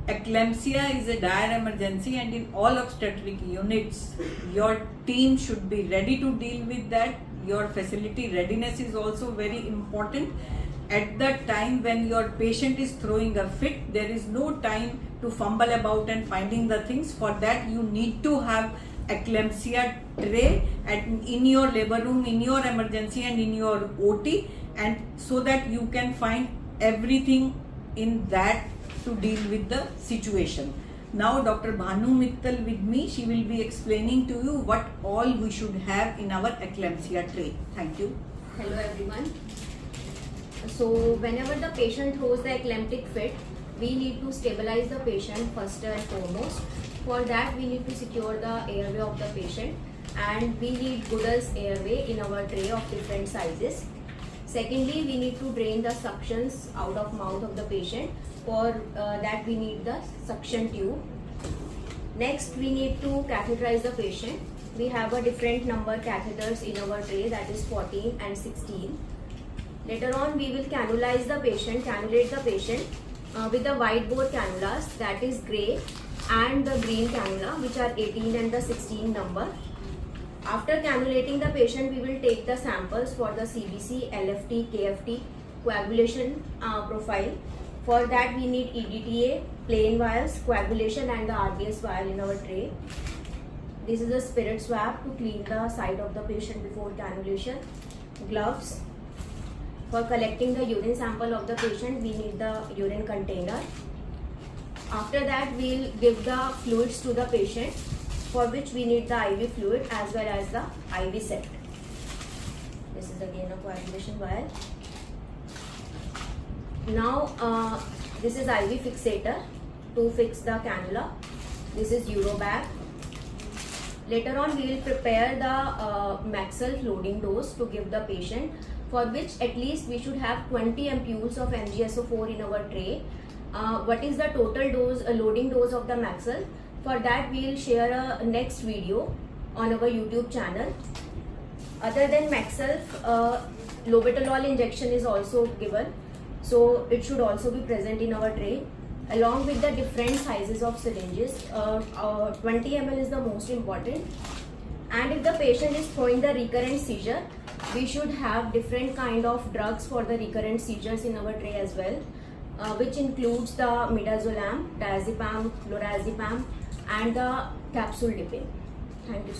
Eclampsia is a dire emergency, and in all obstetric units, your team should be ready to deal with that. Your facility readiness is also very important. At the time when your patient is throwing a fit, there is no time to fumble about and finding the things. For that, you need to have eclampsia tray in your labor room, in your emergency, and in your OT, and so that you can find everything in that to deal with the situation. Now Dr. Bhanu Mittal with me, she will be explaining to you what all we should have in our eclampsia tray. Thank you. Hello everyone. So whenever the patient throws the eclamptic fit, we need to stabilize the patient first and foremost. For that we need to secure the airway of the patient, and we need Goodell's airway in our tray of different sizes. Secondly, we need to drain the suctions out of mouth of the patient. For that we need the suction tube. Next, we need to catheterize the patient. We have a different number catheters in our tray, that is 14 and 16. Later on, we will cannulate the patient with the white bore cannulas, that is grey, and the green cannula, which are 18 and the 16 number. After cannulating the patient, we will take the samples for the CBC, LFT, KFT, coagulation profile. For that we need EDTA, plain vials, coagulation, and the RBS vial in our tray. This is a spirit swab to clean the side of the patient before cannulation. Gloves. For collecting the urine sample of the patient, we need the urine container. After that, we will give the fluids to the patient, for which we need the IV fluid as well as the IV set. This is again a coagulation vial. Now this is IV fixator to fix the cannula. This is Eurobag. Later on we will prepare the Maxell loading dose to give the patient, for which at least we should have 20 ampules of MgSO4 in our tray. What is the total dose, loading dose of the Maxell? For that we will share a next video on our YouTube channel. Other than Maxell, Lobetalol injection is also given, so it should also be present in our tray, along with the different sizes of syringes. 20 ml is the most important. And if the patient is throwing the recurrent seizure, we should have different kind of drugs for the recurrent seizures in our tray as well, which includes the midazolam, diazepam, lorazepam, and the capsule dipping. Thank you.